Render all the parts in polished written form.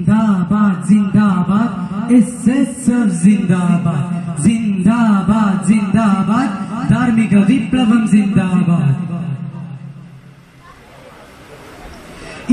जिंदाबाद जिंदाबाद SSF जिंदाबाद जिंदाबाद जिंदाबाद धार्मिक विप्लवം जिंदाबाद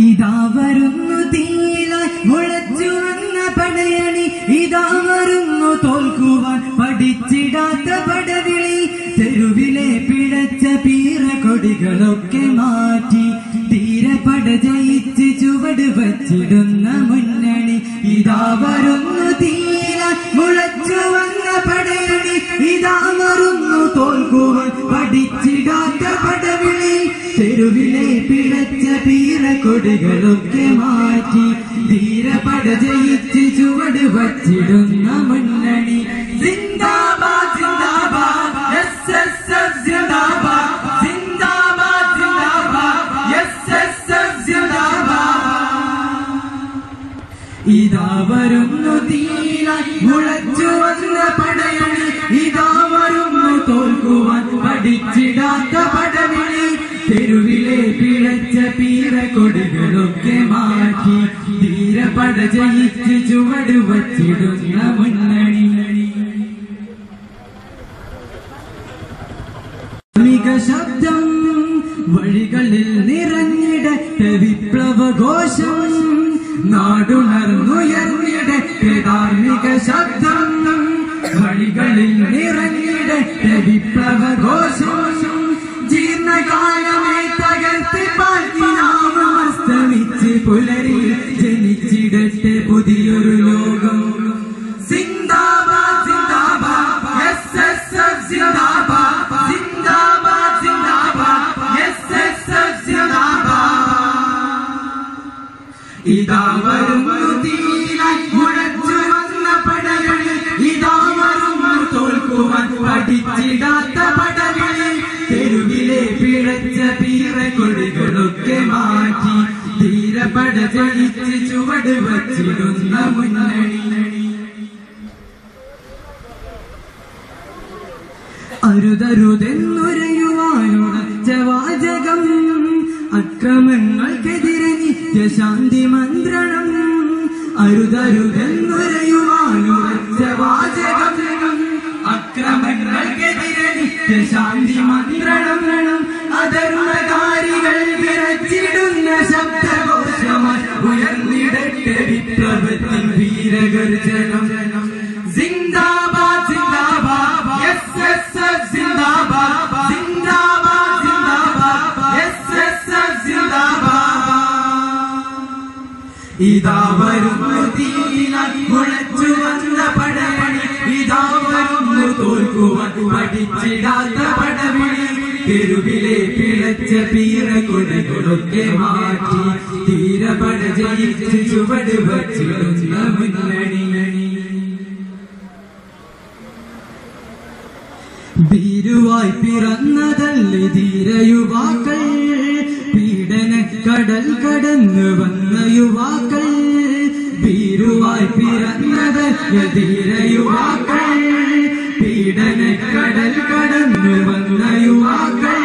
ഇതാ വരുന്നു തീയിലായി മുളച്ചു വന്ന പടയണി ഇതാ വരുന്നു തോൽക്കുവാൻ പഠിച്ചിടാത്ത പടവിളി തെരുവിലെ പിഴച്ച പീറക്കൊടികളൊക്കെ മാറ്റി തീരപട ജയിച്ച് ചുവട് വച്ചിടുന്ന മുന്നണി ഇതാ വരുന്നു തീയിലായി മുളച്ചു വന്ന പടയണി ഇതാ വരുന്നു തോൽക്കുവാൻ പഠിച്ചിടാത്ത പടവിളി തെരുവിലെ പിഴച്ച പീറക്കൊടികളൊക്കെ മാറ്റി ധീരപട ജയിച്ച് ചുവട് വച്ചിടുന്ന മുന്നണി സിന്ദാബാദ് സിന്ദാബാദ് SSF സിന്ദാബാദ് സിന്ദാബാദ് സിന്ദാബാദ് SSF സിന്ദാബാദ് ഇതാ വരുന്നു തീയിലായി മുളച്ചു വന്ന പടയണി ഇതാ വരുന്നു തോൽക്കുവാൻ പഠിച്ചിടാത്ത പടവിളി തെരുവിലെ പിഴച്ച പീറക്കൊടികളൊക്കെ മാറ്റി ധീരപട ജയിച്ച് ചുവട് വച്ചിടുന്ന മുന്നണി ശബ്ദം വഴികളിൽ നിറഞ്ഞിടട്ടെ വിപ്ലവഘോഷം നാടുണർന്നുയർന്നിടട്ടെ ധാർമ്മിക ശബ്ദം വഴികളിൽ നിറഞ്ഞിടട്ടെ വിപ്ലവഘോഷം ജീർണകാലമേ തകർത്ത് പാർട്ടിനാമം അസ്തമിച്ച് പുലരി ജനിച്ചിടട്ടെ പുതിയൊരു ലോകം സിന്ദാബാദ് സിന്ദാബാദ് SSF സിന്ദാബാദ് സിന്ദാബാദ് സിന്ദാബാദ് SSF സിന്ദാബാദ് ഇതാ വരുന്നു തീയിലായി മുഴച്ചു വന്ന പടയണി ഇതാ വരുന്നു തോൽക്കുവാൻ പഠിച്ചിടാത്ത പടവിളി തെരുവിലെ പിഴച്ച പീറക്കൊടികളൊക്കെ മാറ്റി ധീരപട ജയിച്ച് ചുവട് വച്ചിടുന്ന മുന്നണി അരുതരുതെന്നുരയുവാനുറച്ച വാചകം അക്രമങ്ങൾക്കെതിരെ നിത്യശാന്തി മന്ത്രണം അരുതരുതെന്നുരയുവാനുറച്ച വാചകം അക്രമങ്ങൾക്കെതിരെ നിത്യശാന്തി മന്ത്രണം അധർമ്മകാരികൾ വിറച്ചിടുന്ന ശബ്ദഘോഷമായി ഉയർന്നിടട്ടെ വിപ്ലവത്തിൻ വീരഗർജനം സിന്ദാബാദ് സിന്ദാബാദ് SSF സിന്ദാബാദ് സിന്ദാബാദ് സിന്ദാബാദ് SSF സിന്ദാബാദ് ഇതാ വരുന്നു തീയിലായി മുളച്ചു വന്ന പടയണി ഇതാ വരുന്നു തോൽക്കുവാൻ പഠിച്ചിടാത്ത പടവിളി തെരുവിലെ പിഴച്ച പീറക്കൊടികളൊക്കെ മാറ്റി ധീരപട ജയിച്ച് ചുവട് വച്ചിടുന്ന മുന്നണി ഭീരുവായി പിറന്നതല്ലേ ധീരയുവാക്കൾ പീഡന കടൽ കടന്നു വന്ന യുവാക്കൾ ഭീരുവായി പിറന്നതല്ലേ ധീരയുവാക്കൾ പീഡന കടൽ കടന്നു വന്ന യുവാക്കൾ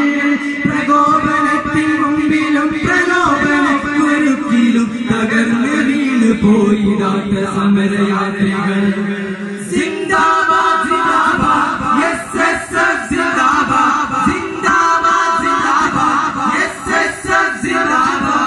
പ്രകോപനത്തിൻ മുമ്പിലും പ്രലോഭന കുരുക്കിലും തകർന്നു വീണ് പോയിടാത്ത സമരയാത്രികൾ സിന്ദാബാദ് സിന്ദാബാദ് SSF സിന്ദാബാദ് സിന്ദാബാദ് സിന്ദാബാദ് SSF സിന്ദാബാദ്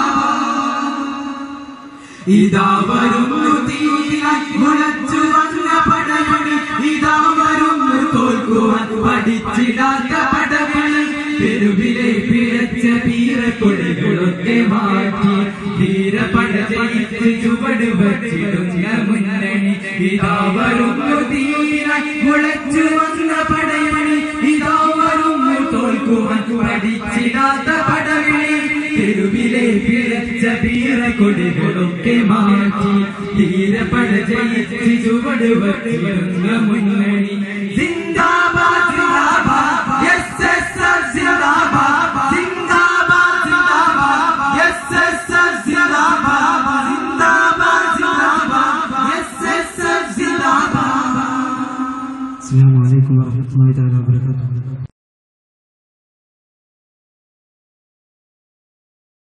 ഇതാ വരുന്നു തീയിലായി മുളച്ചു വന്ന പടയണി ഇതാ വരുന്നു തോൽക്കുവാൻ പഠിച്ചിടാത്ത പടവിളി തെരുവിലെ പിഴച്ച പീറക്കൊടികളൊക്കെ മാറ്റി ധീരപട ജയിച്ച് ചുവട് വച്ചിടുന്ന മുന്നണി ഇതാ വരുന്നു തീയിലായി മുളച്ചു വന്ന പടയണി ഇതാ വരുന്നു തോൽക്കുവാൻ പഠിച്ചിടാത്ത പടവിളി തെരുവിലെ പിഴച്ച പീറക്കൊടികളൊക്കെ മാറ്റി ധീരപട ജയിച്ച് ചുവട് വച്ചിടുന്ന മുന്നണി സിന്ദാബാദ് സിന്ദാബാദ് SSF സിന്ദാബാദ് സിന്ദാബാദ് സിന്ദാബാദ് SSF സിന്ദാബാദ് സിന്ദാബാദ് സിന്ദാബാദ് SSF സിന്ദാബാദ്. അസ്സലാമു അലൈക്കും വറഹ്മത്തുള്ളാഹി തആല വബറകാതുഹു.